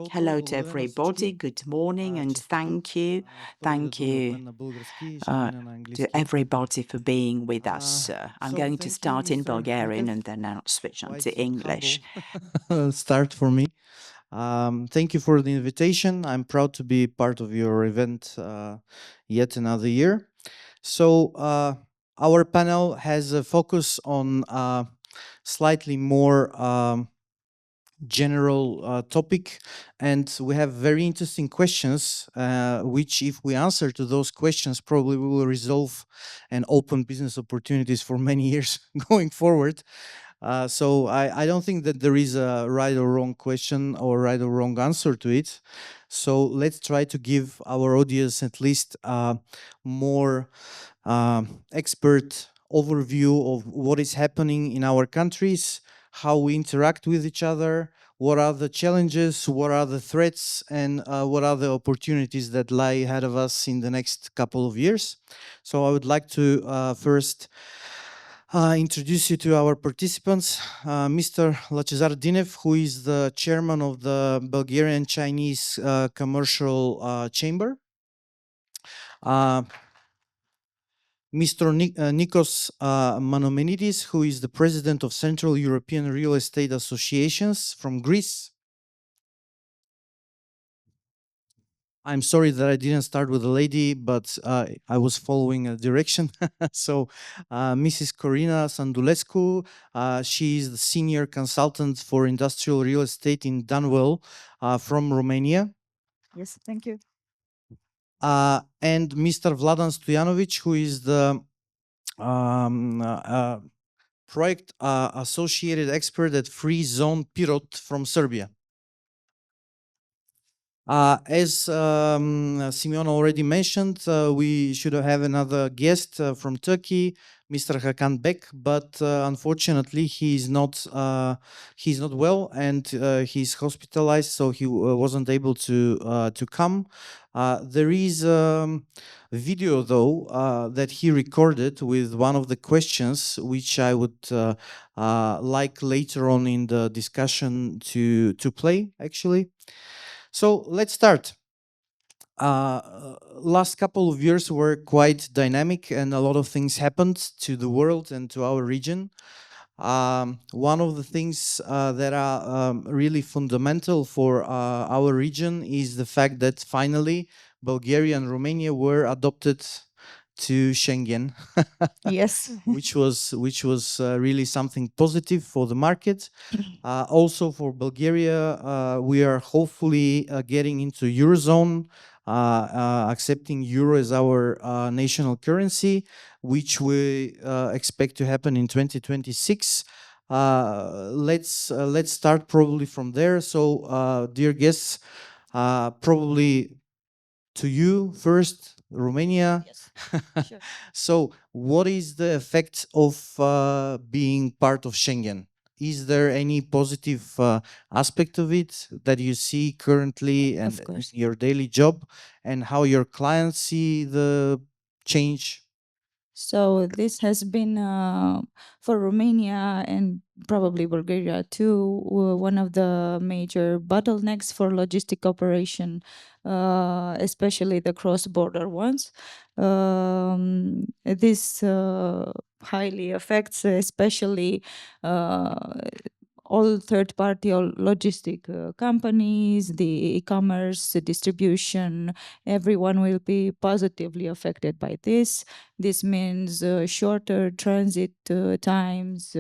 Hello to everybody, good morning, and thank you. Thank you to everybody for being with us. I'm going to start in Bulgarian and then I'll switch on to English. Start for me. Thank you for the invitation. I'm proud to be part of your event yet another year. So our panel has a focus on slightly more general topic, and we have very interesting questions which, if we answer to those questions, probably we will resolve and open business opportunities for many years going forward. So I don't think that there is a right or wrong question or right or wrong answer to it. So let's try to give our audience at least more expert overview of what is happening in our countries, how we interact with each other, what are the challenges, what are the threats, and what are the opportunities that lie ahead of us in the next couple of years. So I would like to first introduce you to our participants, Mr. Lachezar Dinev, who is the chairman of the Bulgarian-Chinese Commercial Chamber. Mr. Nikos Manomenidis, who is the president of Central European Real Estate Associations from Greece. I'm sorry that I didn't start with a lady, but I was following a direction. So Mrs. Corina Sandulescu, she is the senior consultant for industrial real estate in Dunwell from Romania. Yes, thank you. And Mr. Vladan Stojanovic, who is the project associated expert at Free Zone Pirot from Serbia. As Simeon already mentioned, we should have another guest from Turkey, Mr. Hakan Bek, but unfortunately he's not well and he's hospitalized, so he wasn't able to come. There is a video though that he recorded with one of the questions, which I would like later on in the discussion to play actually. So let's start. Last couple of years were quite dynamic and a lot of things happened to the world and to our region. One of the things that are really fundamental for our region is the fact that finally Bulgaria and Romania were adopted to Schengen. Yes. which was really something positive for the market. Also for Bulgaria, we are hopefully getting into Eurozone, accepting Euro as our national currency, which we expect to happen in 2026. Let's start probably from there. So, dear guests, probably to you first, Romania. Yes. Sure. So, what is the effect of being part of Schengen? Is there any positive aspect of it that you see currently and in your daily job, and how your clients see the change? So this has been for Romania and probably Bulgaria too, one of the major bottlenecks for logistic operation, especially the cross-border ones. This highly affects especially all third-party or logistic companies, the e-commerce, the distribution, everyone will be positively affected by this. This means shorter transit times.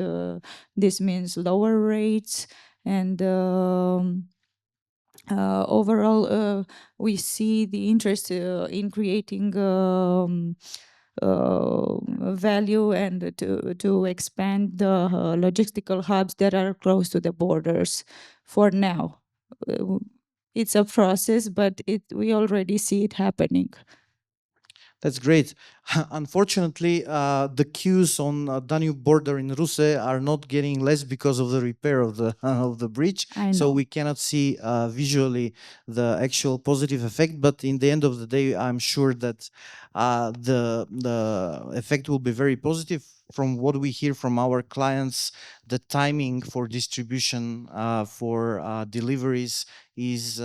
This means lower rates. And overall, we see the interest in creating value and to expand the logistical hubs that are close to the borders. For now, it's a process, but we already see it happening. That's great. Unfortunately, the queues on Danube border in Ruse are not getting less because of the repair of the of the bridge. So we cannot see visually the actual positive effect. But in the end of the day, I'm sure that the effect will be very positive. from what we hear from our clients, the timing for distribution for deliveries is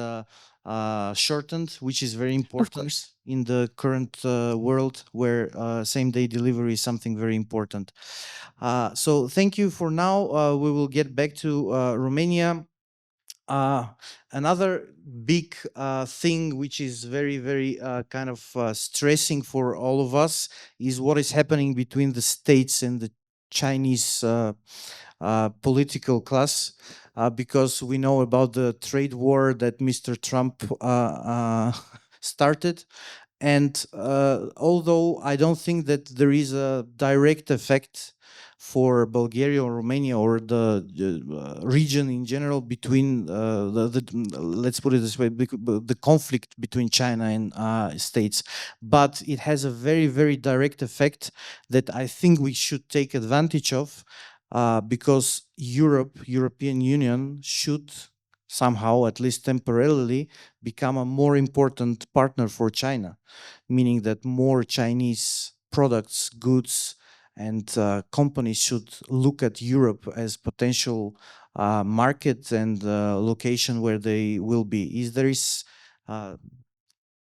shortened, which is very important in the current world where same-day delivery is something very important. So thank you for now. We will get back to Romania. Another big thing which is very kind of stressing for all of us is what is happening between the states and the Chinese political class, because we know about the trade war that Mr. Trump started. And although I don't think that there is a direct effect for Bulgaria or Romania or the region in general between let's put it this way, the conflict between China and states, but it has a very direct effect that I think we should take advantage of, because European Union should somehow, at least temporarily, become a more important partner for China, meaning that more Chinese products, goods, and companies should look at Europe as potential market and location where they will be. Is there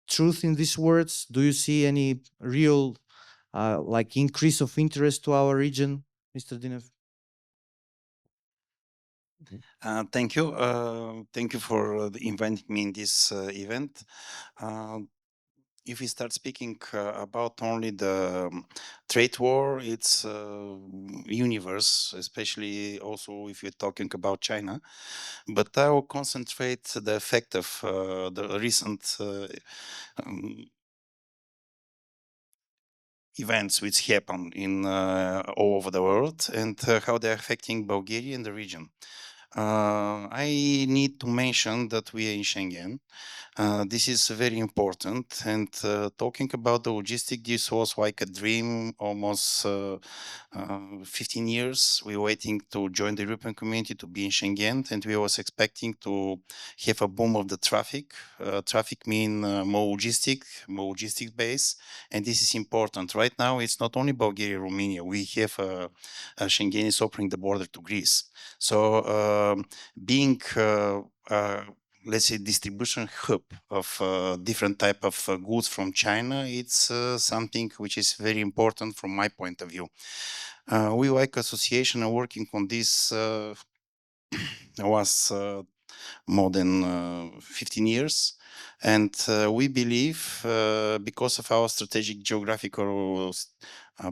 truth in these words? Do you see any real like increase of interest to our region, Mr. Dinev? Thank you. Thank you for inviting me in this event. If we start speaking about only the trade war, it's universe, especially also if you're talking about China. But I will concentrate the effect of the recent events which happen in all over the world and how they're affecting Bulgaria and the region. I need to mention that we are in Schengen. This is very important. And talking about the logistic, this was like a dream almost 15 years. We were waiting to join the European community to be in Schengen, and we was expecting to have a boom of the traffic. Traffic mean more logistic base, and this is important. Right now, it's not only Bulgaria, Romania. We have Schengen is opening the border to Greece. So being let's say distribution hub of different type of goods from China, it's something which is very important from my point of view. We like association are working on this was more than 15 years. And we believe because of our strategic geographical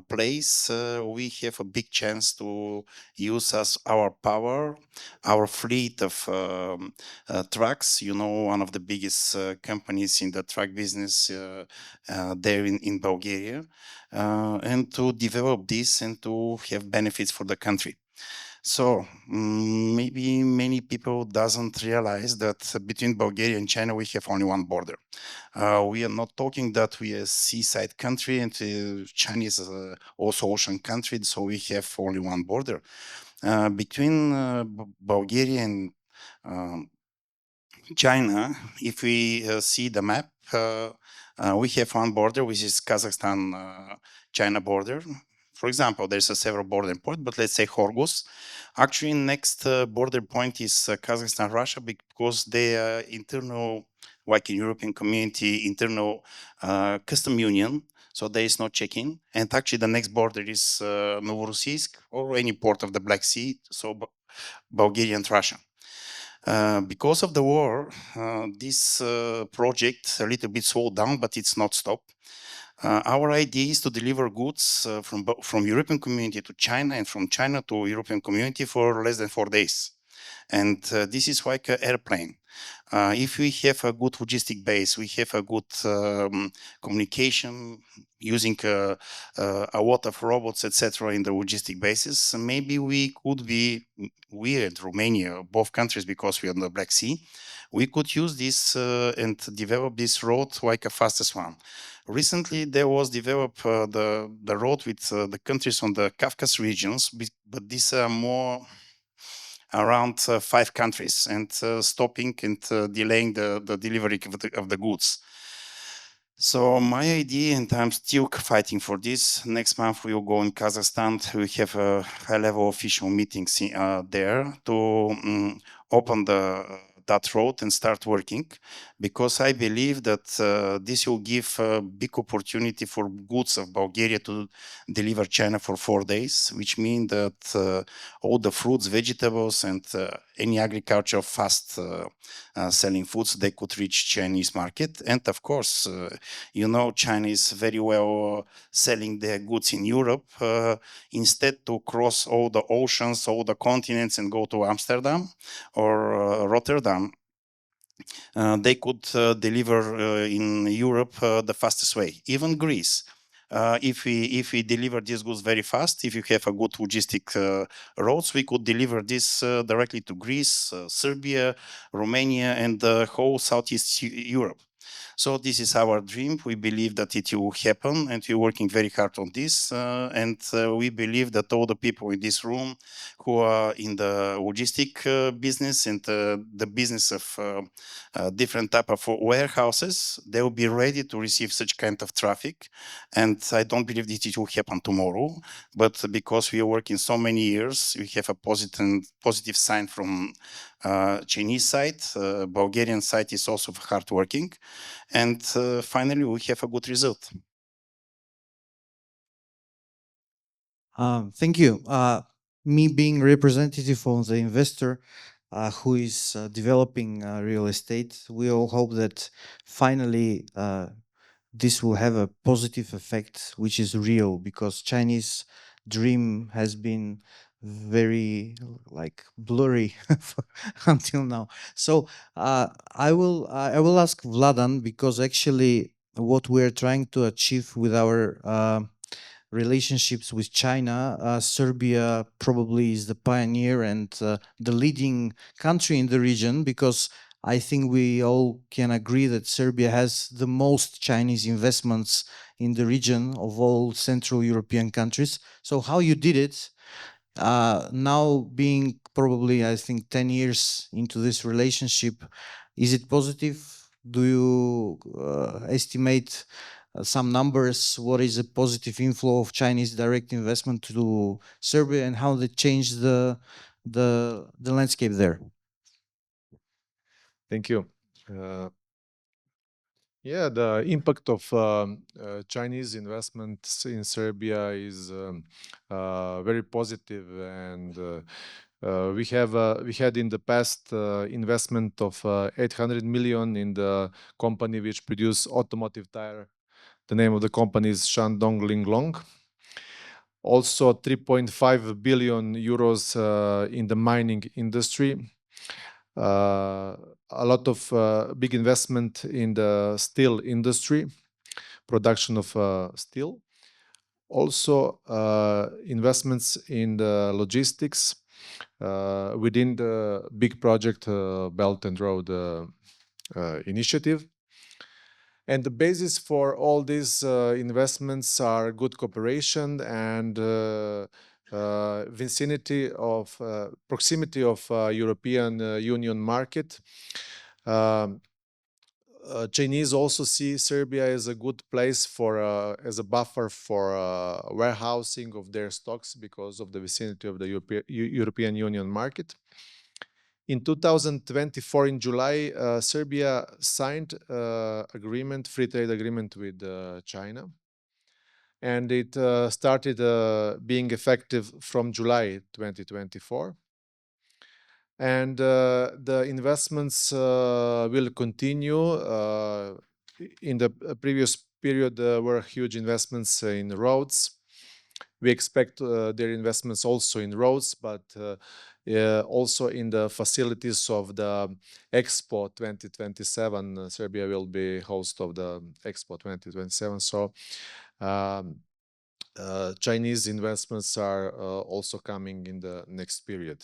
place, we have a big chance to use our power, our fleet of trucks, you know, one of the biggest companies in the truck business there in Bulgaria, and to develop this and to have benefits for the country. So maybe many people doesn't realize that between Bulgaria and China, we have only one border. We are not talking that we are a seaside country and China is also ocean country, so we have only one border. Between Bulgaria and China, if we see the map, we have one border, which is Kazakhstan-China border. For example, there's a several border point, but let's say Horgus. Actually, next border point is Kazakhstan-Russia, because they are internal, like in European community, internal custom union. So there is no check-in. And actually, the next border is Novorossiysk or any port of the Black Sea, so Bulgaria and Russia. Because of the war, this project a little bit slowed down, but it's not stopped. Our idea is to deliver goods from European community to China and from China to European community for less than 4 days. And this is like an airplane. If we have a good logistic base, we have a good communication using a lot of robots, etc., in the logistic basis, maybe we could be, we and Romania, both countries, because we are on the Black Sea, we could use this and develop this road like a fastest one. Recently, there was developed the road with the countries on the Caucasus regions, but these are more around 5 countries and stopping and delaying the delivery of the goods. So my idea, and I'm still fighting for this. Next month we will go in Kazakhstan. We have a high-level official meetings there to open that road and start working, because I believe that this will give a big opportunity for goods of Bulgaria to deliver China for 4 days, which means that all the fruits, vegetables, and any agriculture fast selling foods, they could reach Chinese market. And of course, you know, China is very well selling their goods in Europe. Instead to cross all the oceans, all the continents, and go to Amsterdam or Rotterdam, they could deliver in Europe the fastest way. Even Greece. If we deliver these goods very fast, if you have a good logistic roads, we could deliver this directly to Greece, Serbia, Romania, and the whole Southeast Europe. So this is our dream. We believe that it will happen, and we're working very hard on this. And we believe that all the people in this room who are in the logistic business and the business of different type of warehouses, they will be ready to receive such kind of traffic. And I don't believe that it will happen tomorrow, but because we are working so many years, we have a positive sign from Chinese side. Bulgarian side is also hardworking. And finally, we have a good result. Thank you. Me being representative of the investor who is developing real estate, we all hope that finally this will have a positive effect, which is real, because Chinese dream has been very like blurry until now. So I will ask Vladan, because actually what we're trying to achieve with our relationships with China, Serbia probably is the pioneer and the leading country in the region, because I think we all can agree that Serbia has the most Chinese investments in the region of all Central European countries. So how you did it, now being probably, I think, 10 years into this relationship, is it positive? Do you estimate some numbers? What is a positive inflow of Chinese direct investment to Serbia, and how they changed the landscape there? Thank you. Yeah, the impact of Chinese investments in Serbia is very positive, and we had in the past investment of 800 million in the company which produce automotive tire. The name of the company is Shandong Linglong. Also 3.5 billion euros in the mining industry. A lot of big investment in the steel industry, production of steel. Also investments in the logistics within the big project Belt and Road initiative. And the basis for all these investments are good cooperation and vicinity of proximity of European Union market. Chinese also see Serbia as a good place for as a buffer for warehousing of their stocks because of the vicinity of the European Union market. In 2024, in July, Serbia signed free trade agreement with China, and it started being effective from July 2024. And the investments will continue. In the previous period, there were huge investments in roads. We expect their investments also in roads, but also in the facilities of the Expo 2027. Serbia will be host of the Expo 2027. So Chinese investments are also coming in the next period.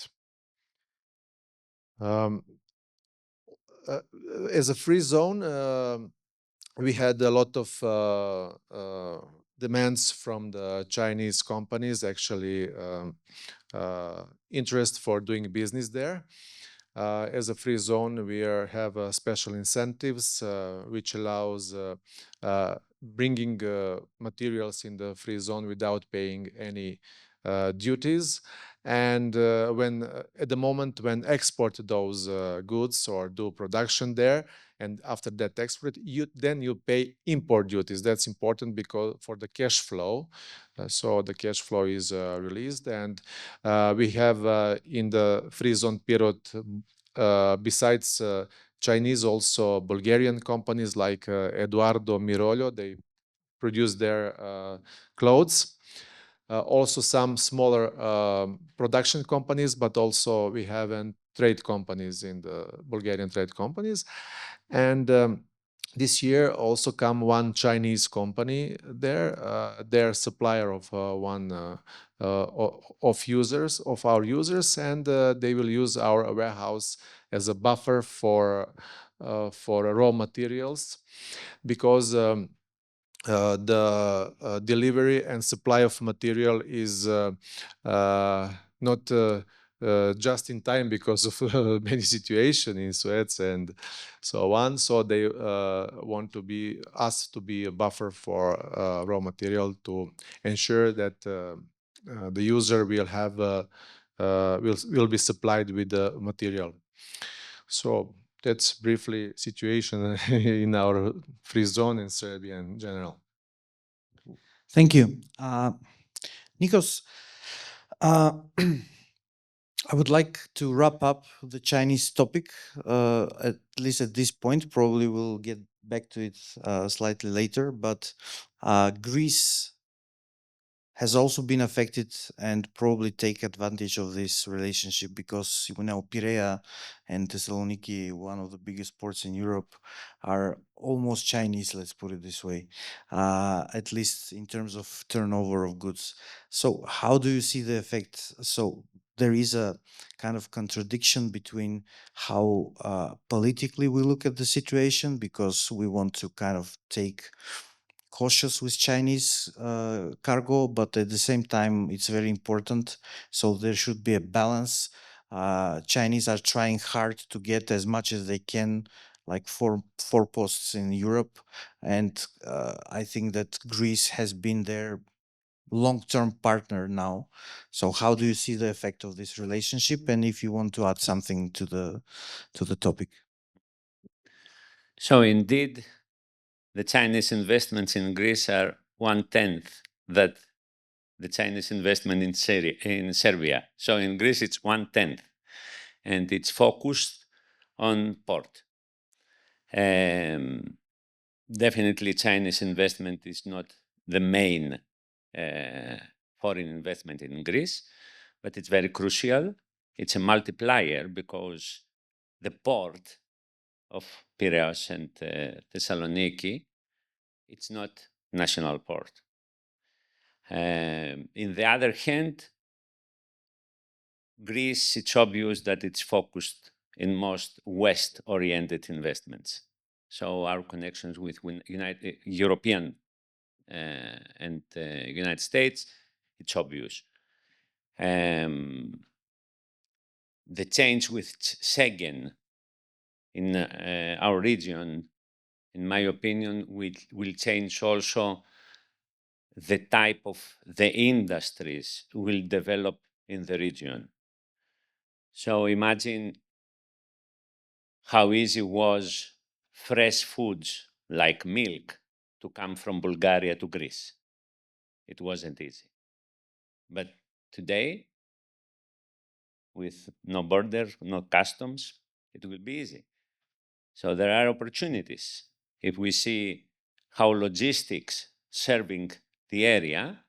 As a free zone, we had a lot of demands from the Chinese companies, actually interest for doing business there. As a free zone, we have special incentives which allows bringing materials in the free zone without paying any duties. And when at the moment when export those goods or do production there, and after that export, then you pay import duties. That's important because for the cash flow. So the cash flow is released, and we have in the free zone Pirot, besides Chinese, also Bulgarian companies like Eduardo Mirolio. They produce their clothes. Also some smaller production companies, but also we have trade companies in the Bulgarian trade companies. And this year also come one Chinese company there. They're supplier of of our users, and they will use our warehouse as a buffer for raw materials, because the delivery and supply of material is not just in time because of many situations in Suez and so on. So they want to be asked to be a buffer for raw material to ensure that the user will have will be supplied with the material. So that's briefly situation in our free zone in Serbia in general. Thank you. Nikos, I would like to wrap up the Chinese topic, at least at this point. Probably we'll get back to it slightly later, but Greece has also been affected and probably take advantage of this relationship, because you know Piraeus and Thessaloniki, one of the biggest ports in Europe, are almost Chinese, let's put it this way, at least in terms of turnover of goods. So how do you see the effect? So there is a kind of contradiction between how politically we look at the situation, because we want to kind of take cautious with Chinese cargo, but at the same time, it's very important. So there should be a balance. Chinese are trying hard to get as much as they can, like four posts in Europe, and I think that Greece has been their long-term partner now. So how do you see the effect of this relationship? And if you want to add something to the topic. So indeed, the Chinese investments in Greece are 1/10 that the Chinese investment in Serbia. So in Greece, it's 1/10, and it's focused on port. Definitely, Chinese investment is not the main foreign investment in Greece, but it's very crucial. It's a multiplier because the port of Piraeus and Thessaloniki, it's not national port. In the other hand, Greece, it's obvious that it's focused in most West-oriented investments. So our connections with European and United States, it's obvious. The change with Schengen in our region, in my opinion, will change also the type of the industries will develop in the region. So imagine how easy it was fresh foods like milk to come from Bulgaria to Greece. It wasn't easy. But today, with no border, no customs, it will be easy. So there are opportunities. If we see how logistics serving the area,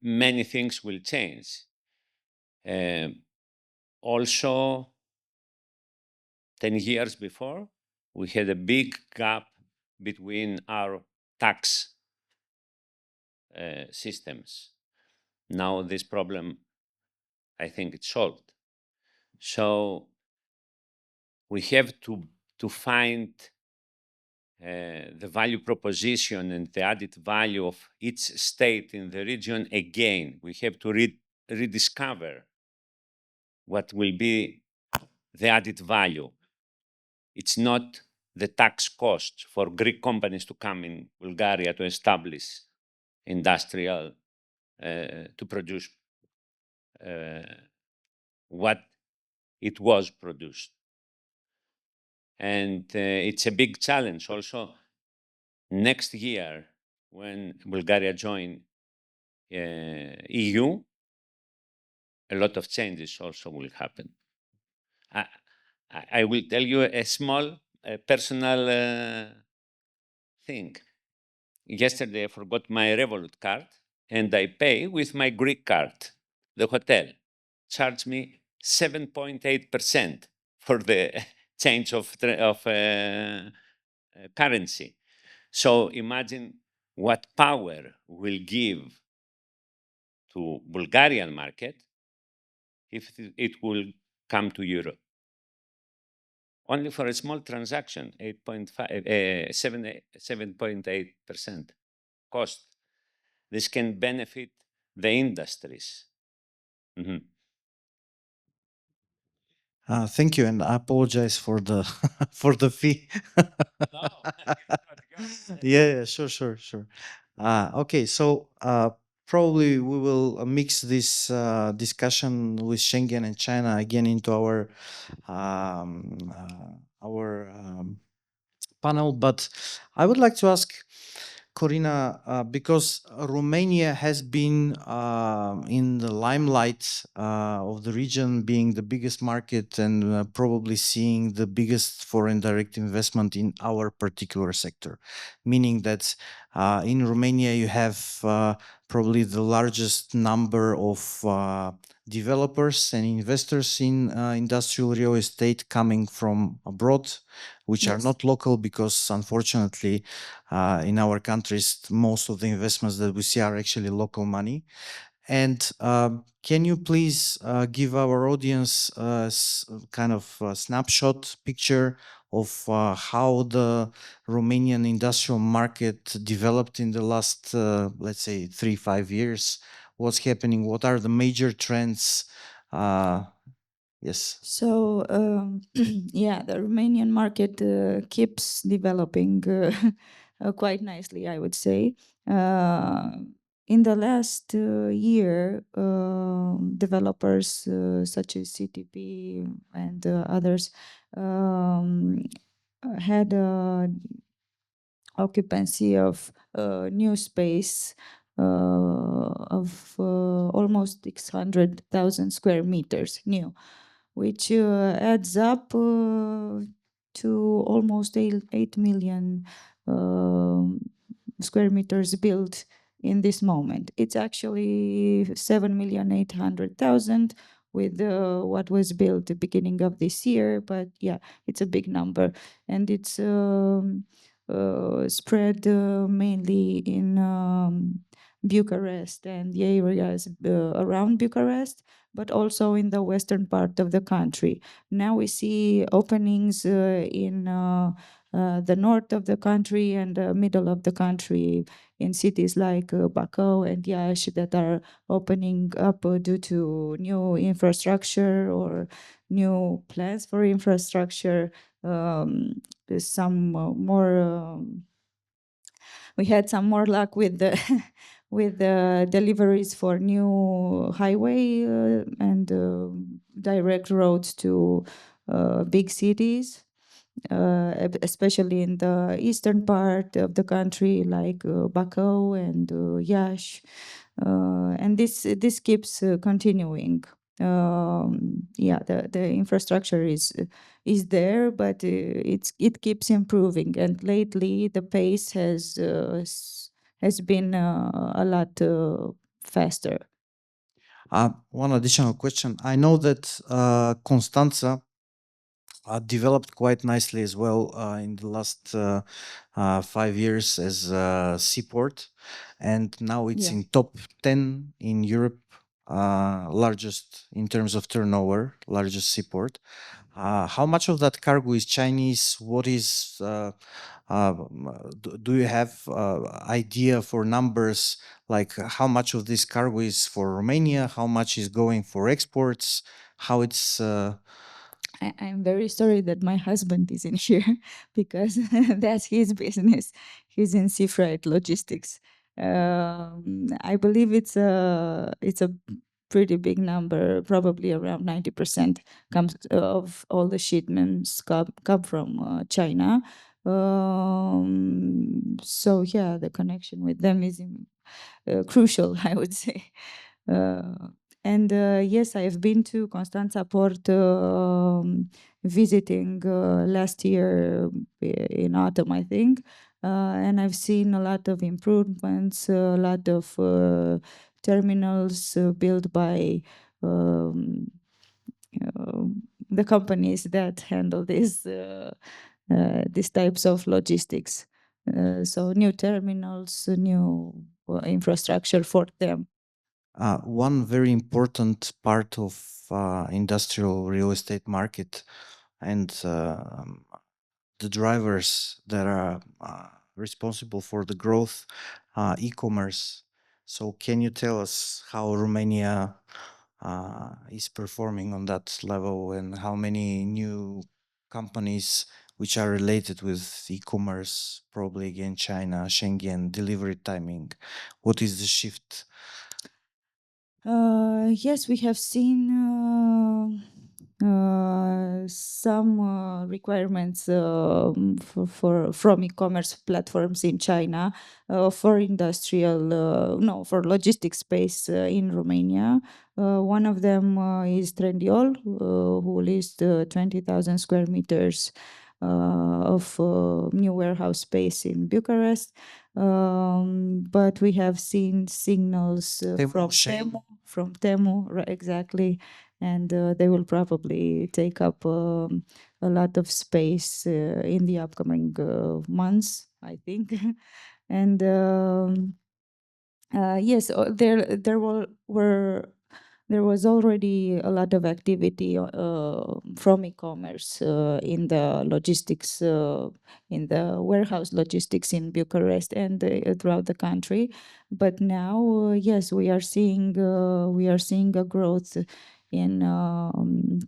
many things will change. Also, 10 years before, we had a big gap between our tax systems. Now this problem, I think it's solved. So we have to find the value proposition and the added value of each state in the region again. We have to rediscover what will be the added value. It's not the tax cost for Greek companies to come in Bulgaria to establish industrial, to produce what it was produced. And it's a big challenge also next year when Bulgaria join EU, a lot of changes also will happen. I will tell you a small personal thing. Yesterday I forgot my Revolut card and I pay with my Greek card. The hotel charged me 7.8% for the change of currency. So imagine what power will give to Bulgarian market if it will come to Europe. Only for a small transaction, 7.8% cost. This can benefit the industries. Mm-hmm. Thank you, and I apologize for the for the fee. No, yeah, sure. Okay, so probably we will mix this discussion with Schengen and China again into our panel. But I would like to ask Corina, because Romania has been in the limelight of the region, being the biggest market and probably seeing the biggest foreign direct investment in our particular sector, meaning that in Romania you have probably the largest number of developers and investors in industrial real estate coming from abroad, which are not local, because unfortunately in our countries, most of the investments that we see are actually local money. And can you please give our audience kind of a snapshot picture of how the Romanian industrial market developed in the last, let's say, 3-5 years? What's happening? What are the major trends? Yes. So, yeah, the Romanian market keeps developing quite nicely, I would say. In the last year, developers such as CEPI and others had occupancy of new space of almost 600,000 square meters new, which adds up to almost 8 million square meters built in this moment. It's actually 7,800,000 with what was built at the beginning of this year, but yeah, it's a big number, and it's spread mainly in Bucharest and the areas around Bucharest, but also in the western part of the country. Now we see openings in the north of the country and the middle of the country, in cities like Bacău and Iași, that are opening up due to new infrastructure or new plans for infrastructure. Some more we had some more luck with the with the deliveries for new highway and direct roads to big cities, especially in the eastern part of the country, like Bacău and Iași, and this keeps continuing. Yeah, the infrastructure is there, but it keeps improving, and lately the pace has been a lot faster. One additional question. I know that Constanța developed quite nicely as well in the last 5 years as a seaport, and now it's in top 10 in Europe largest in terms of turnover, largest seaport. How much of that cargo is Chinese? What is, do you have idea for numbers, like how much of this cargo is for Romania? How much is going for exports? How it's... I'm very sorry that my husband isn't here because that's his business. He's in sea freight logistics. I believe it's a pretty big number, probably around 90% comes of all the shipments come from China. So yeah, the connection with them is crucial, I would say. And yes, I have been to Constanța Port visiting last year in autumn, I think. And I've seen a lot of improvements, a lot of terminals built by the companies that handle these types of logistics. So new terminals, new infrastructure for them. One very important part of industrial real estate market and the drivers that are responsible for the growth, e-commerce. So can you tell us how Romania is performing on that level, and how many new companies which are related with e-commerce, probably again China, Schengen, delivery timing? What is the shift? Yes, we have seen some requirements from e-commerce platforms in China for industrial, no, for logistics space in Romania. One of them is Trendyol, who leased 20,000 square meters of new warehouse space in Bucharest. But we have seen signals from Temu, right, exactly, and they will probably take up a lot of space in the upcoming months, I think. And yes, there was already a lot of activity from e-commerce in the logistics, in the warehouse logistics in Bucharest and throughout the country. But now, yes, we are seeing a growth in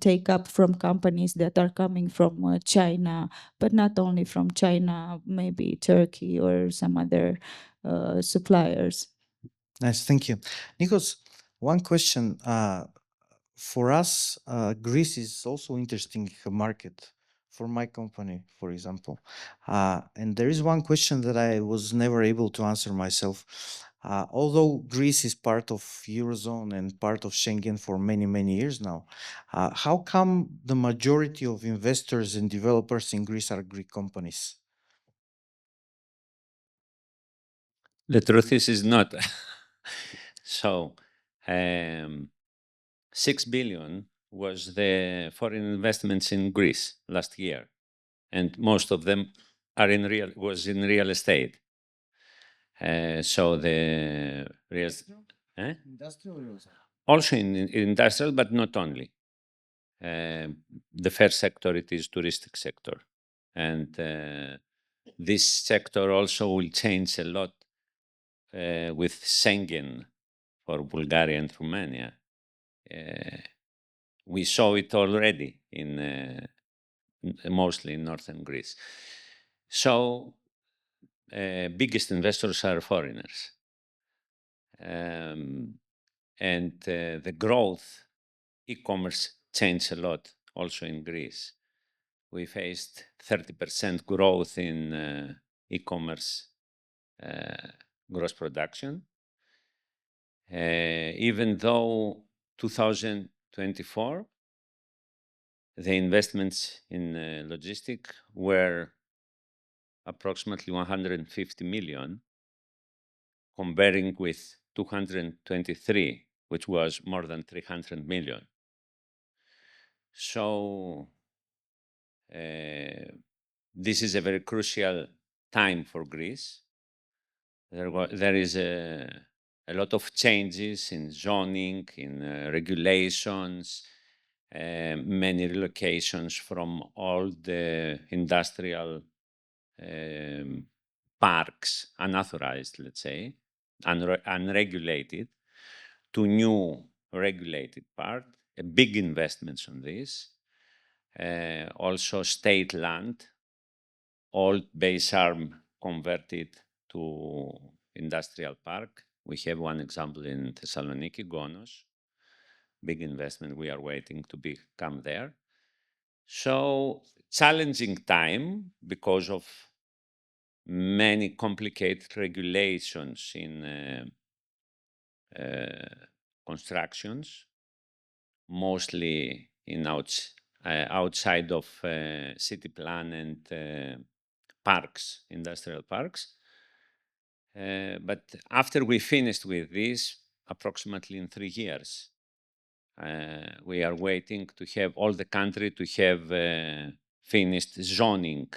take up from companies that are coming from China, but not only from China, maybe Turkey or some other suppliers. Nice, thank you. Nikos, one question. For us, Greece is also interesting market for my company, for example. And there is one question that I was never able to answer myself. Although Greece is part of Eurozone and part of Schengen for many, many years now, how come the majority of investors and developers in Greece are Greek companies? The truth is not. So, 6 billion was the foreign investments in Greece last year, and most of them are in real estate. So the real Industrial also in industrial, but not only. The first sector, it is touristic sector, and this sector also will change a lot with Schengen for Bulgaria and Romania. We saw it already in mostly in northern Greece. So biggest investors are foreigners. And the growth, e-commerce changed a lot also in Greece. We faced 30% growth in e-commerce gross production, even though 2024, the investments in logistic were approximately 150 million, comparing with 223, which was more than 300 million. So this is a very crucial time for Greece. There is a a lot of changes in zoning, in regulations, many relocations from all the industrial parks, unauthorized, let's say, unregulated, to new regulated part, big investments on this. Also state land, old base arm converted to industrial park. We have one example in Thessaloniki, Gonos. Big investment, we are waiting to become there. So challenging time because of many complicated regulations in constructions, mostly in outside of city plan and parks, industrial parks. But after we finished with this, approximately in 3 years, we are waiting to have all the country to have finished zoning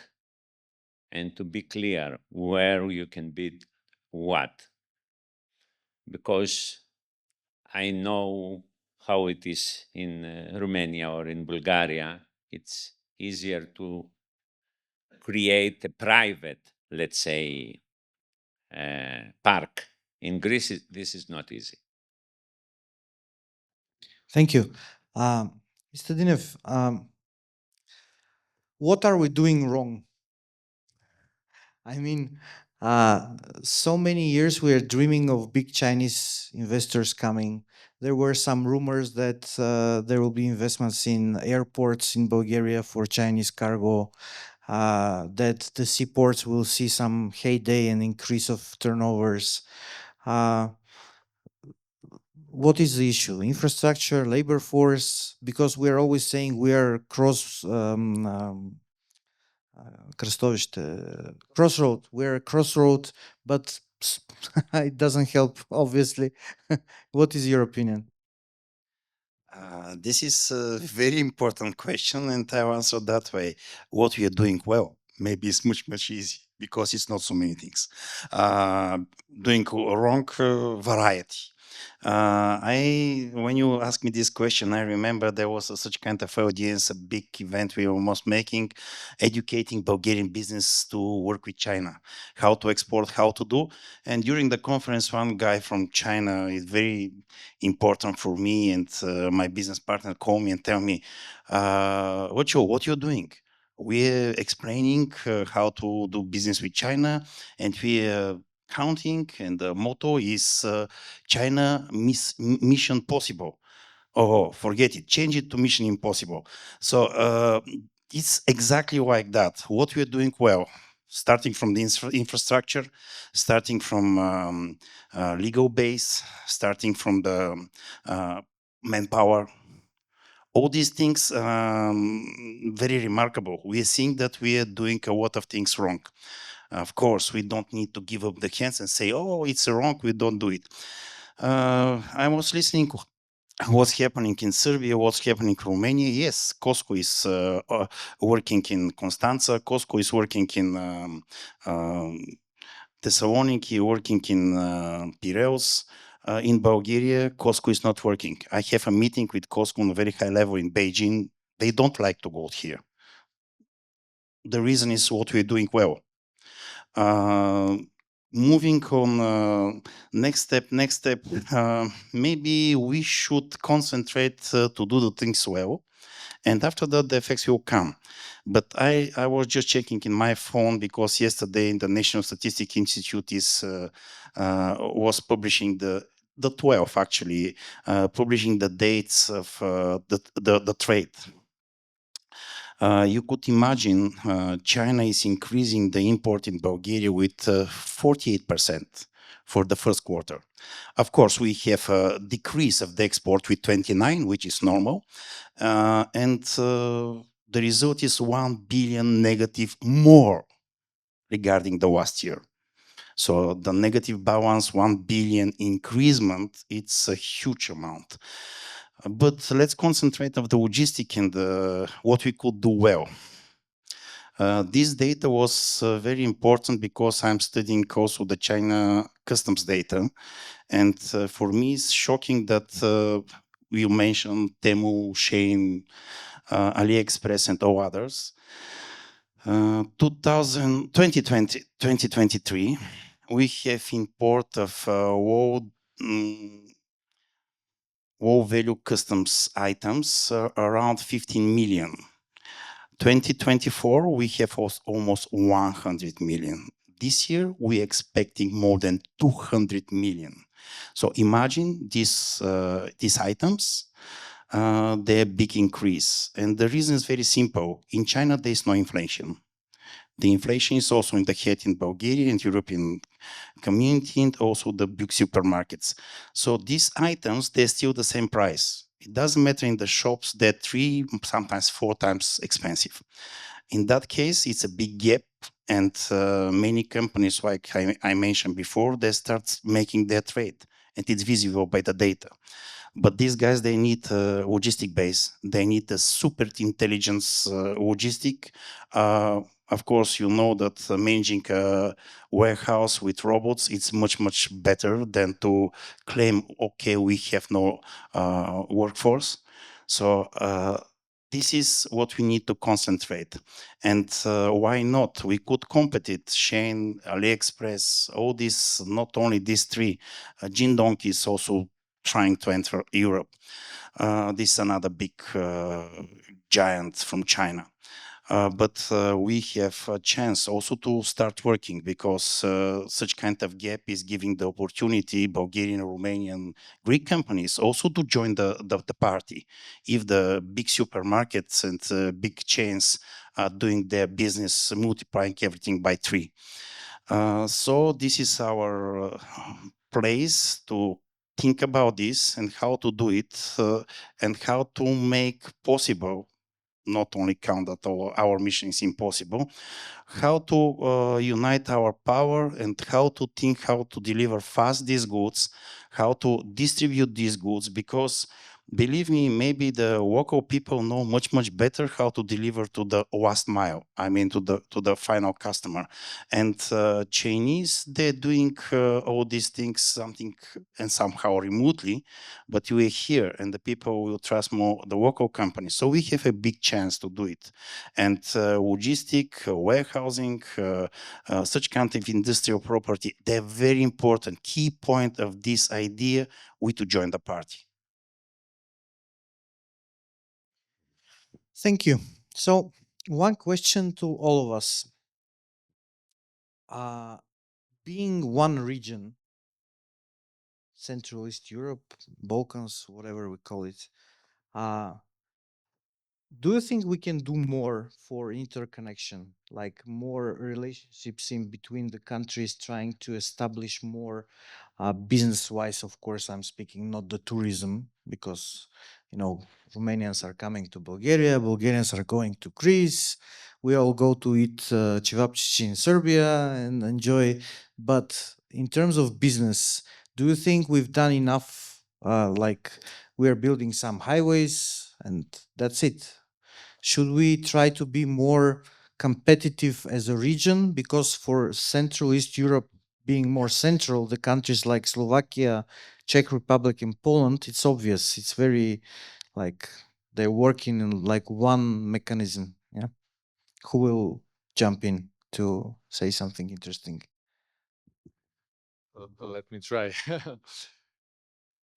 and to be clear where you can build what. Because I know how it is in Romania or in Bulgaria. It's easier to create a private, let's say, park. In Greece, this is not easy. Thank you. Mr. Dinev, what are we doing wrong? I mean, so many years we are dreaming of big Chinese investors coming. There were some rumors that there will be investments in airports in Bulgaria for Chinese cargo, that the seaports will see some heyday and increase of turnovers. What is the issue? Infrastructure, labor force? Because we are always saying we are crossroad. We're a crossroad, but it doesn't help, obviously. What is your opinion? This is a very important question, and I'll answer that way. What we are doing well, maybe it's much easy because it's not so many things. Doing wrong, variety. When you ask me this question, I remember there was such kind of audience, a big event we were almost making, educating Bulgarian business to work with China, how to export, how to do. And during the conference, one guy from China is very important for me, and my business partner called me and tell me, what you're doing? We're explaining how to do business with China, and we're counting, and the motto is China mission possible. Oh, forget it, change it to mission impossible. So it's exactly like that. What we're doing well, starting from the infrastructure, starting from legal base, starting from the manpower, all these things very remarkable. We are seeing that we are doing a lot of things wrong. Of course, we don't need to give up the hands and say, oh, it's wrong, we don't do it. I was listening what's happening in Serbia, what's happening in Romania. Yes, Costco is working in Constanța, Costco is working in Thessaloniki, working in Piraeus. In Bulgaria, Costco is not working. I have a meeting with Costco on a very high level in Beijing. They don't like to go here. The reason is what we're doing well. Moving on, next step, maybe we should concentrate to do the things well, and after that the effects will come. But I was just checking in my phone because yesterday the National Statistics Institute was publishing the 12th actually, publishing the dates of the trade. You could imagine China is increasing the import in Bulgaria with 48% for the first quarter. Of course, we have a decrease of the export with 29, which is normal. And the result is 1 billion negative more regarding the last year. So the negative balance, 1 billion increasement, it's a huge amount. But let's concentrate on the logistic and what we could do well. This data was very important because I'm studying also the China customs data. And for me, it's shocking that you mentioned Temu, Shein, AliExpress, and all others. 2023, we have import of low value customs items around 15 million. 2024, we have almost 100 million. This year, we're expecting more than 200 million. So imagine these items, they're big increase. And the reason is very simple. In China, there's no inflation. The inflation is also in the head in Bulgaria and European community and also the big supermarkets. So these items, they're still the same price. It doesn't matter in the shops, they're 3, sometimes 4 times expensive. In that case, it's a big gap, and many companies, like I mentioned before, they start making their trade, and it's visible by the data. But these guys, they need a logistic base. They need a super intelligence logistic. Of course, you know that managing a warehouse with robots, it's much, much better than to claim, okay, we have no workforce. So this is what we need to concentrate. And why not? We could compete Shein, AliExpress, all these, not only these 3. Jingdong is also trying to enter Europe. This is another big giant from China. But we have a chance also to start working, because such kind of gap is giving the opportunity Bulgarian, Romanian, Greek companies also to join the party. If the big supermarkets and big chains are doing their business, multiplying everything by 3. So this is our place to think about this and how to do it and how to make possible, not only count that our mission is impossible, how to unite our power and how to think how to deliver fast these goods, how to distribute these goods, because believe me, maybe the local people know much, much better how to deliver to the last mile. I mean, to the final customer. And Chinese, they're doing all these things something and somehow remotely, but you are here and the people will trust more the local companies. So we have a big chance to do it. And logistic, warehousing, such kind of industrial property, they're very important. Key point of this idea, we to join the party. Thank you. So one question to all of us. Being one region, Central East Europe, Balkans, whatever we call it, do you think we can do more for interconnection, like more relationships in between the countries, trying to establish more business-wise? Of course, I'm speaking not the tourism, because Romanians are coming to Bulgaria, Bulgarians are going to Greece. We all go to eat cevapcici in Serbia and enjoy. But in terms of business, do you think we've done enough? Like we are building some highways and that's it. Should we try to be more competitive as a region? Because for Central East Europe being more central, the countries like Slovakia, Czech Republic and Poland, it's obvious. It's very like they're working in like one mechanism. Yeah. Who will jump in to say something interesting? Let me try.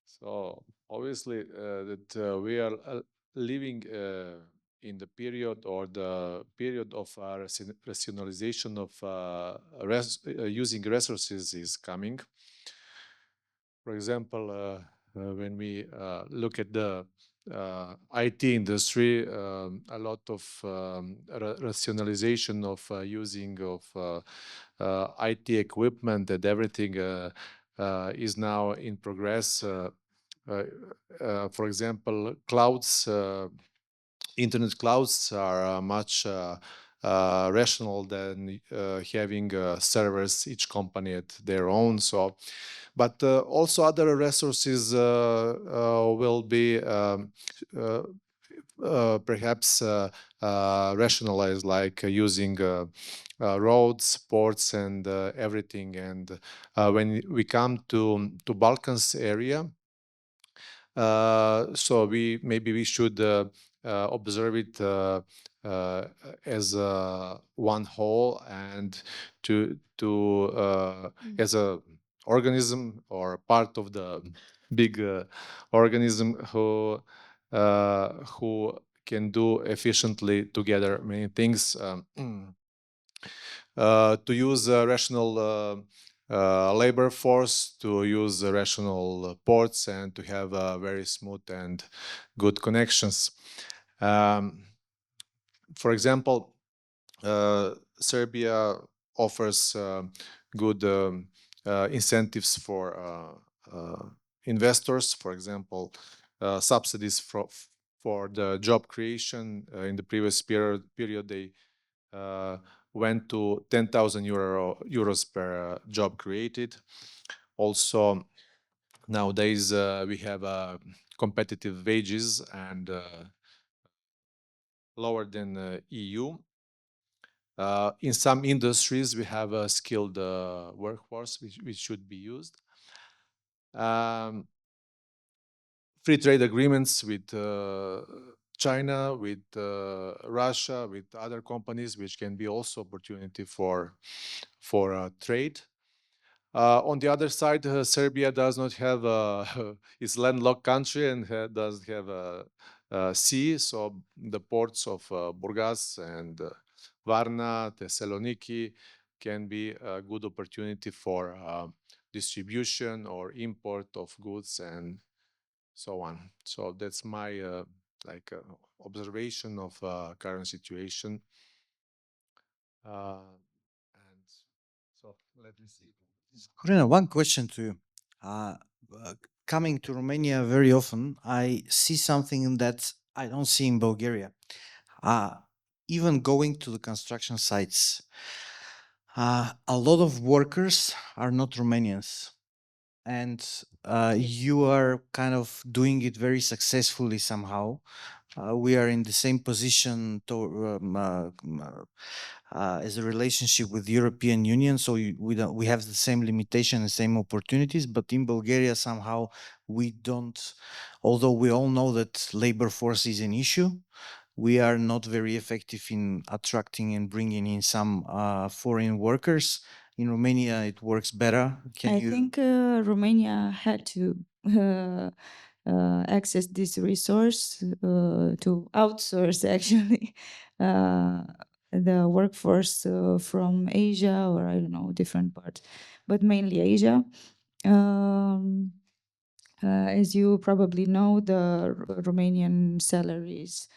So obviously that we are living in the period or the period of rationalization of using resources is coming. For example, when we look at the IT industry, a lot of rationalization of using of IT equipment and everything is now in progress. For example, clouds, internet clouds are much rational than having servers, each company at their own. So, but also other resources will be perhaps rationalize, like using roads, ports, and everything. And when we come to Balkans area, so we should observe it as one whole, and as a organism or part of the big organism who can do efficiently together many things. To use rational labor force, to use rational ports, and to have very smooth and good connections. For example, Serbia offers good incentives for investors. For example, subsidies for the job creation. In the previous period they went to 10,000 euros per job created. Also, nowadays we have competitive wages and lower than EU. In some industries, we have a skilled workforce which should be used. Free trade agreements with China, with Russia, with other companies, which can be also opportunity for trade. On the other side, Serbia does not have it's landlocked country and doesn't have a sea, so the ports of Burgas and Varna, Thessaloniki can be a good opportunity for distribution or import of goods and so on. So that's my observation of current situation. And so let me see. Corina, one question to you. Coming to Romania very often, I see something that I don't see in Bulgaria. Even going to the construction sites, a lot of workers are not Romanians. And you are kind of doing it very successfully somehow. We are in the same position as a relationship with the European Union, so we have the same limitation and same opportunities. But in Bulgaria, somehow we don't. Although we all know that labor force is an issue, we are not very effective in attracting and bringing in some foreign workers. In Romania, it works better. I think Romania had to access this resource to outsource actually the workforce from Asia, or I don't know, different parts, but mainly Asia. As you probably know, the Romanian salaries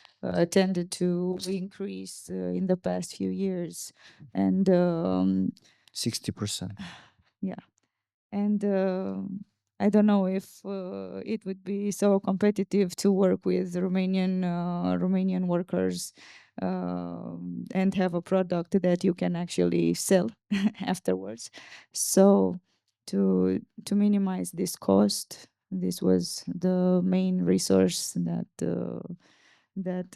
tended to increase in the past few years, and 60%. yeah, and I don't know if it would be so competitive to work with Romanian workers and have a product that you can actually sell afterwards. So to minimize this cost, this was the main resource that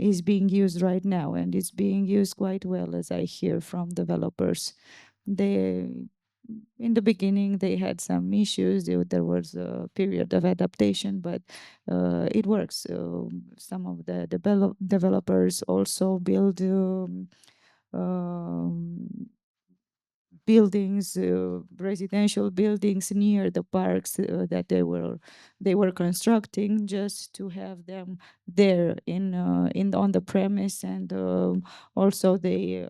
is being used right now, and it's being used quite well, as I hear from developers. In the beginning they had some issues. There was a period of adaptation, but it works. Some of the developers also build buildings, residential buildings near the parks that they were constructing, just to have them there in on the premise, and also they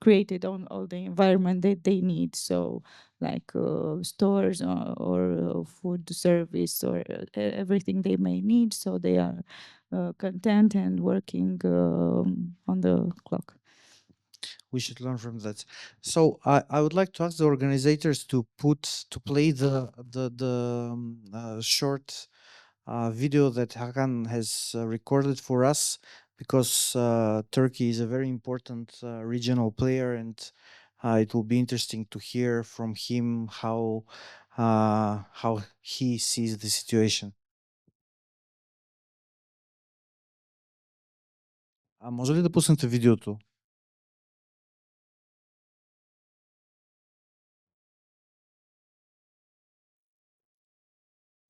created on all the environment that they need. So like stores or food service or everything they may need. So they are content and working on the clock. We should learn from that. So I would like to ask the organizers to play the short video that Hakan has recorded for us, because Turkey is a very important regional player, and it will be interesting to hear from him how he sees the situation. А може ли да пуснете видеото?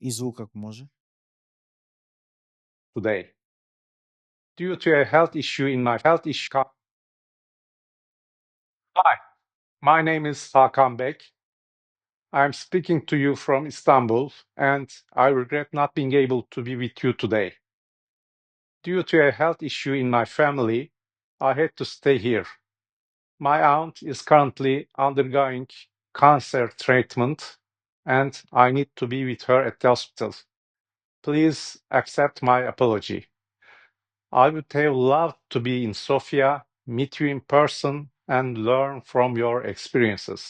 И звук, ако може. Today, due to a health issue in my health issue. Hi, my name is Hakan. I'm speaking to you from Istanbul, and I regret not being able to be with you today. Due to a health issue in my family, I had to stay here. My aunt is currently undergoing cancer treatment, and I need to be with her at the hospital. Please accept my apology. I would have loved to be in Sofia, meet you in person, and learn from your experiences.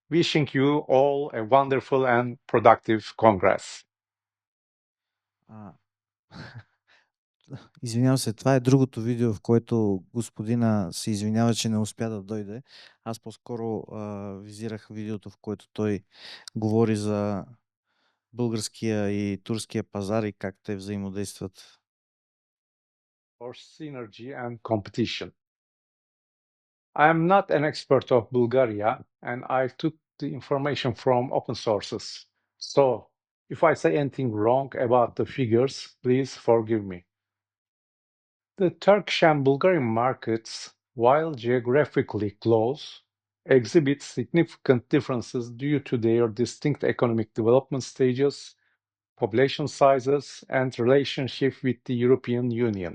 Wishing you all a wonderful and productive Congress. Извинявам се, това е другото видео, в което господина се извинява, че не успя да дойде. Аз по-скоро визирах видеото, в което той говори за българския и турския пазар и как те взаимодействат. For synergy and competition. I am not an expert of Bulgaria, and I took the information from open sources. So, if I say anything wrong about the figures, please forgive me. The Turkish and Bulgarian markets, while geographically close, exhibit significant differences due to their distinct economic development stages, population sizes, and relationship with the European Union.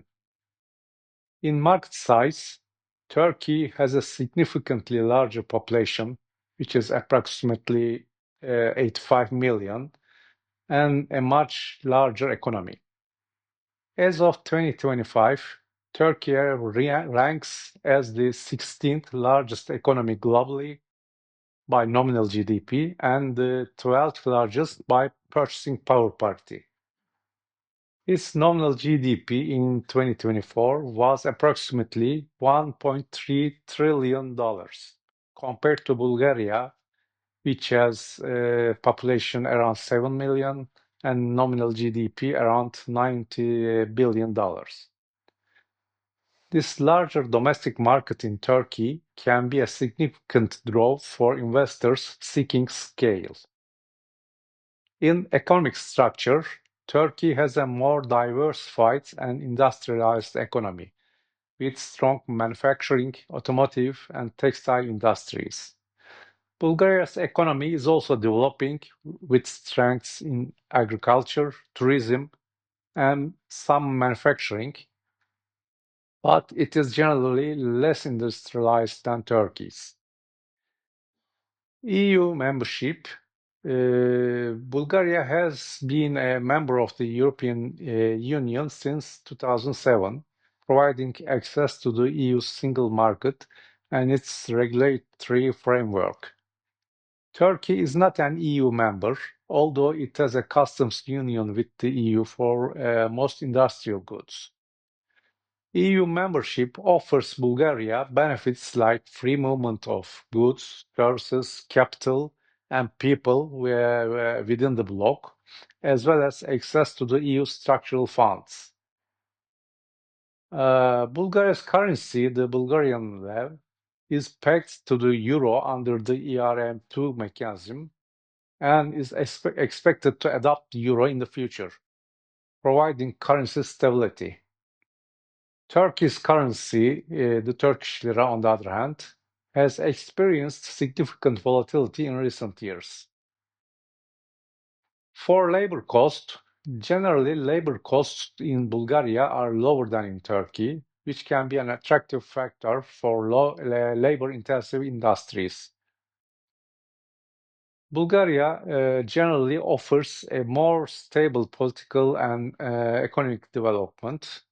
In market size, Turkey has a significantly larger population, which is approximately 85 million, and a much larger economy. As of 2025, Turkey ranks as the 16th largest economy globally by nominal GDP and the 12th largest by purchasing power parity. Its nominal GDP in 2024 was approximately $1.3 trillion, compared to Bulgaria, which has a population around 7 million and nominal GDP around $90 billion. This larger domestic market in Turkey can be a significant draw for investors seeking scale. In economic structure, Turkey has a more diversified and industrialized economy, with strong manufacturing, automotive, and textile industries. Bulgaria's economy is also developing, with strengths in agriculture, tourism, and some manufacturing, but it is generally less industrialized than Turkey's. EU membership. Bulgaria has been a member of the European Union since 2007, providing access to the EU's single market and its regulatory framework. Turkey is not an EU member, although it has a customs union with the EU for most industrial goods. EU membership offers Bulgaria benefits like free movement of goods, services, capital, and people within the bloc, as well as access to the EU structural funds. Bulgaria's currency, the Bulgarian lev, is pegged to the euro under the ERM2 mechanism and is expected to adopt the euro in the future, providing currency stability. Turkey's currency, the Turkish lira, on the other hand, has experienced significant volatility in recent years. For labor cost, generally labor costs in Bulgaria are lower than in Turkey, which can be an attractive factor for labor-intensive industries. Bulgaria generally offers a more stable political and economic development.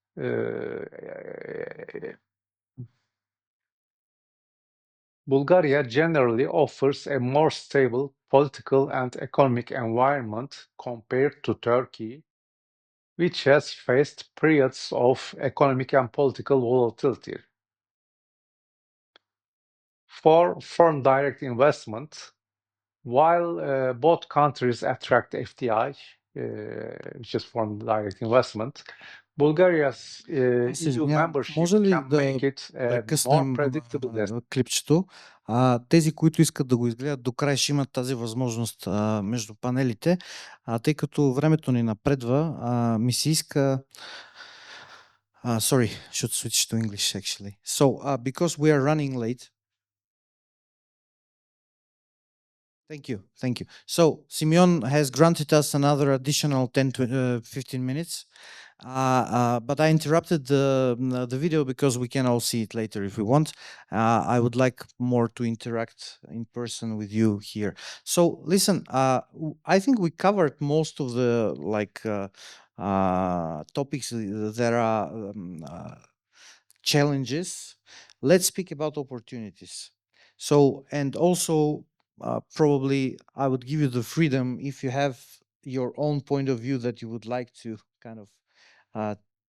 Bulgaria generally offers a more stable political and economic environment compared to Turkey, which has faced periods of economic and political volatility. For foreign direct investment, while both countries attract FDI, which is foreign direct investment, Bulgaria's Се EU извинявам, membership може ли can да make it a more прекъснем predictable destiny. клипчето? Тези, които искат да го изгледат до край, ще имат тази възможност между панелите. Тъй като времето ни напредва, ми се иска... sorry, should switch to English actually. So, because we are running late, Thank you. Thank you. So Simeon has granted us another additional 10 to 15 minutes. But I interrupted the video because we can all see it later if we want. I would like more to interact in person with you here. So listen, I think we covered most of the topics that are challenges. Let's speak about opportunities. So, and also probably I would give you the freedom if you have your own point of view that you would like to kind of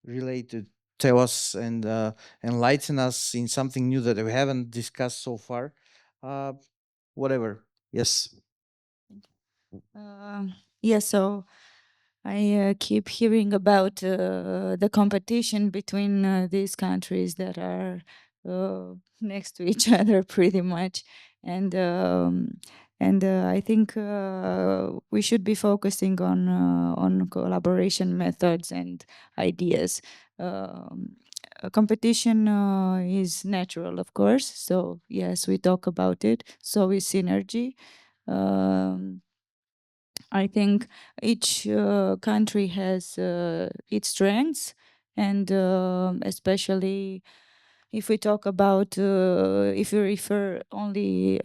relate to tell us and enlighten us in something new that we haven't discussed so far. Whatever. Yes. Yeah, so I keep hearing about the competition between these countries that are next to each other pretty much. And I think we should be focusing on collaboration methods and ideas. Competition is natural, of course. So yes, we talk about it. So is synergy. I think each country has its strengths, and especially if we talk about, if we refer only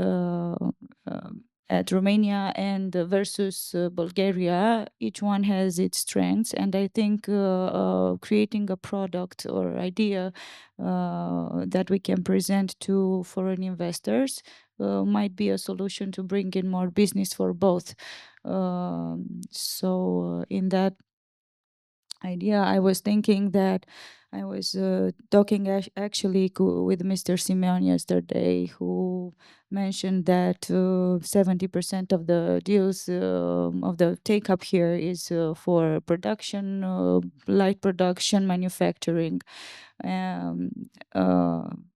at Romania and versus Bulgaria, each one has its strengths, and I think creating a product or idea that we can present to foreign investors might be a solution to bring in more business for both. So in that idea, I was thinking that I was talking actually with Mr. Simeon yesterday, who mentioned that 70% of the deals of the take up here is for production, light production, manufacturing.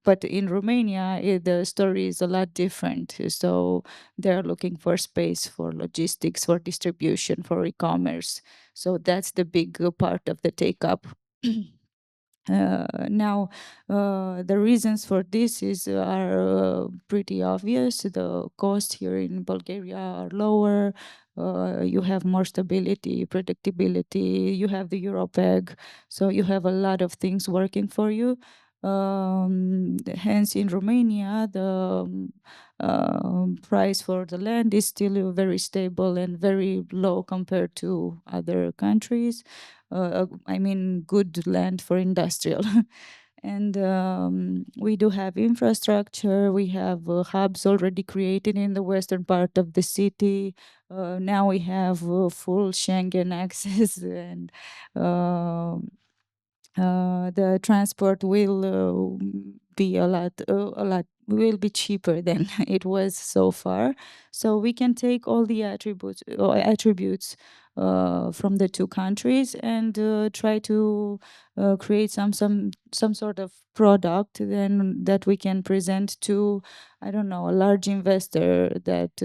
But in Romania, the story is a lot different. So they're looking for space for logistics, for distribution, for e-commerce. So that's the big part of the take up. Now, the reasons for this are pretty obvious. The costs here in Bulgaria are lower. You have more stability, predictability. You have the Europeg, so you have a lot of things working for you. Hence, in Romania, the price for the land is still very stable and very low compared to other countries. I mean, good land for industrial. And we do have infrastructure. We have hubs already created in the western part of the city. Now we have full Schengen access, and the transport will be a lot will be cheaper than it was so far. So we can take all the attributes from the two countries and try to create some sort of product then that we can present to, I don't know, a large investor that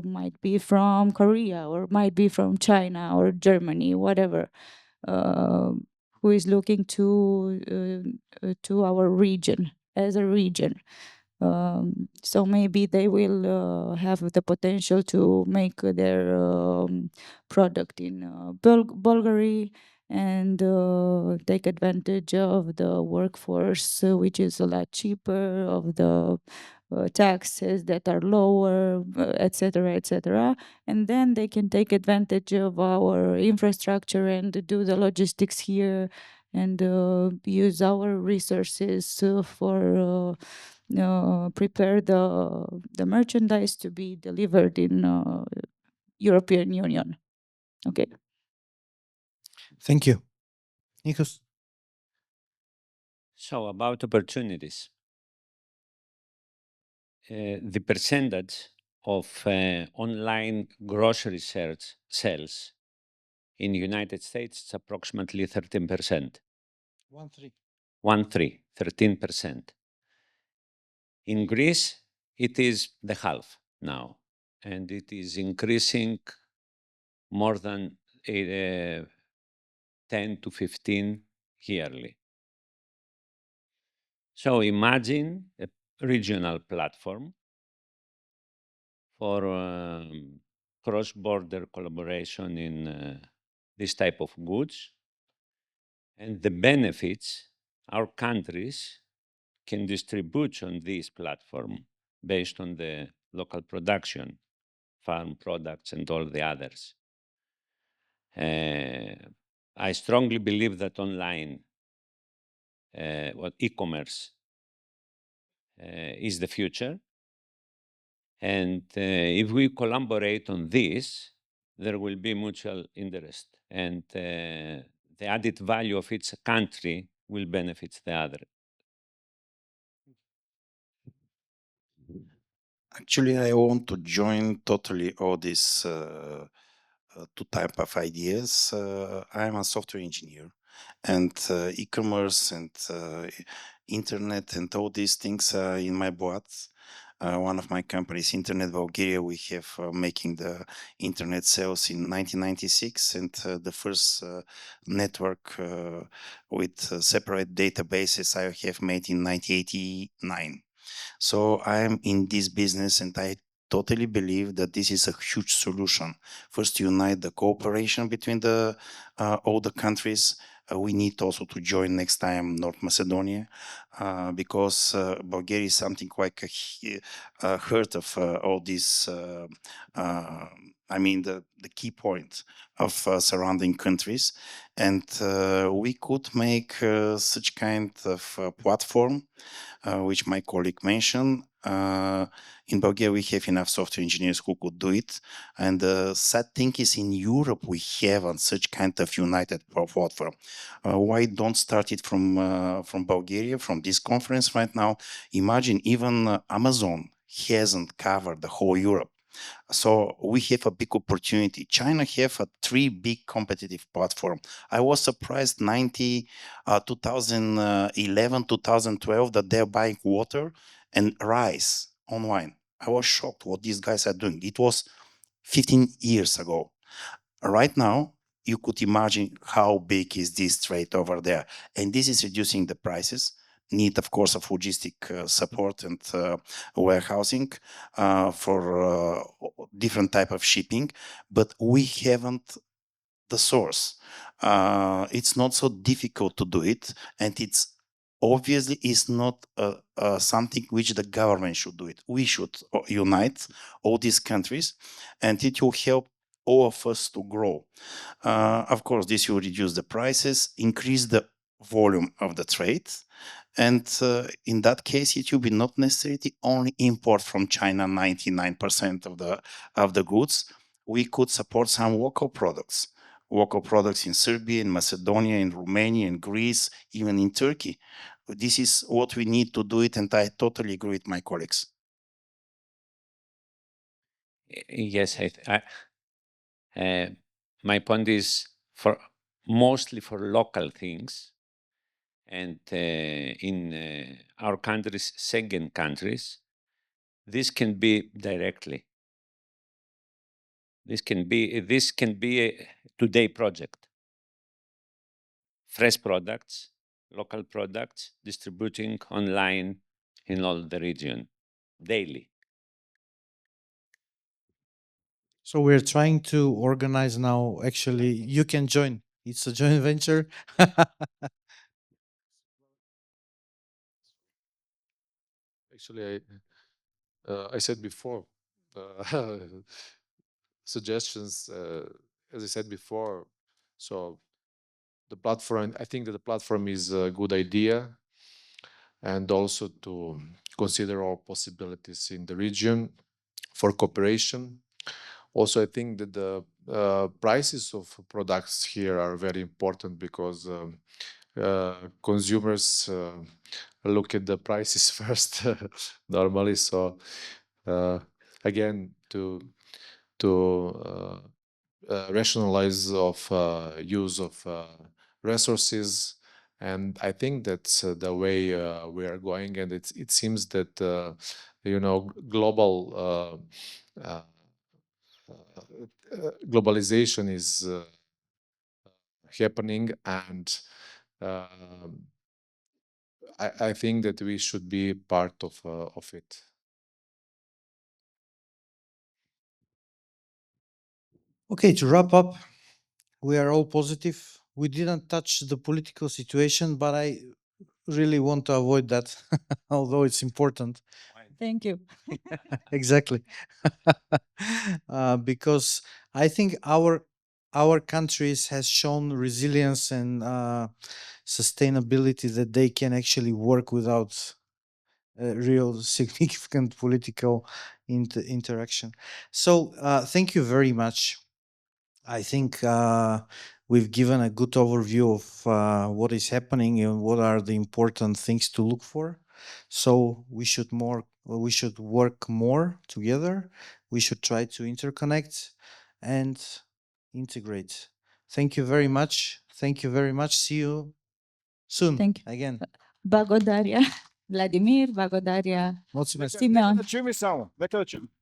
might be from Korea or might be from China or Germany, whatever, who is looking to our region as a region. So maybe they will have the potential to make their product in Bulgaria and take advantage of the workforce, which is a lot cheaper, of the taxes that are lower, etc., etc. And then they can take advantage of our infrastructure and do the logistics here and use our resources for prepare the merchandise to be delivered in European Union. Okay. Thank you. Nikos? So about opportunities, the percentage of online grocery sales in the United States is approximately 13%. 13%. In Greece, it is the half now, and it is increasing more than 10 to 15 yearly. So imagine a regional platform for cross-border collaboration in this type of goods, and the benefits our countries can distribute on this platform based on the local production, farm products, and all the others. I strongly believe that online, e-commerce is the future. And if we collaborate on this, there will be mutual interest. And the added value of each country will benefit the other. Actually, I want to join totally all these two type of ideas. I'm a software engineer, and e-commerce and internet and all these things are in my blood. One of my companies, Internet Bulgaria, we have making the internet sales in 1996, and the first network with separate databases I have made in 1989. So I'm in this business, and I totally believe that this is a huge solution. First, unite the cooperation between the all the countries. We need also to join next time North Macedonia, because Bulgaria is something quite heard of all these. I mean, the key point of surrounding countries, and we could make such kind of platform, which my colleague mentioned. In Bulgaria, we have enough software engineers who could do it. And the sad thing is, in Europe, we haven't such kind of united platform. Why don't start it from Bulgaria, from this conference right now? Imagine even Amazon hasn't covered the whole Europe. So we have a big opportunity. China have a 3 big competitive platform. I was surprised 2011, 2012 that they're buying water and rice online. I was shocked what these guys are doing. It was 15 years ago. Right now, you could imagine how big is this trade over there. And this is reducing the prices, need, of course, of logistic support and warehousing for different type of shipping, but we haven't the source. It's not so difficult to do it, and it's obviously is not something which the government should do it. We should unite all these countries, and it will help all of us to grow. Of course, this will reduce the prices, increase the volume of the trade, and in that case, it will be not necessarily only import from China 99% of the goods. We could support some local products in Serbia, in Macedonia, in Romania, in Greece, even in Turkey. This is what we need to do it, and I totally agree with my colleagues. Yes, my point is mostly for local things, and in our countries, Schengen countries, this can be directly. This can be a today project. Fresh products, local products, distributing online in all the region daily. So we're trying to organize now. Actually, you can join. It's a joint venture. Actually, I said before, suggestions, as I said before. So the platform, I think that the platform is a good idea, and also to consider all possibilities in the region for cooperation. Also, I think that the prices of products here are very important, because consumers look at the prices first normally. So again, to rationalize of use of resources And I think that's the way we are going, and it seems that global globalization is happening, and I think that we should be part of it. Okay, to wrap up, we are all positive. We didn't touch the political situation, but I really want to avoid that, although it's important. Thank you. Exactly. Because I think our countries has shown resilience and sustainability that they can actually work without real significant political interaction. So thank you very much. I think we've given a good overview of what is happening and what are the important things to look for. So we should work more together. We should try to interconnect and integrate. Thank you very much. Thank you very much. See you soon. Thank you. Again. Благодаря, Vladimir, благодаря, Mulțumesc. Simeon. Deixa eu te missão.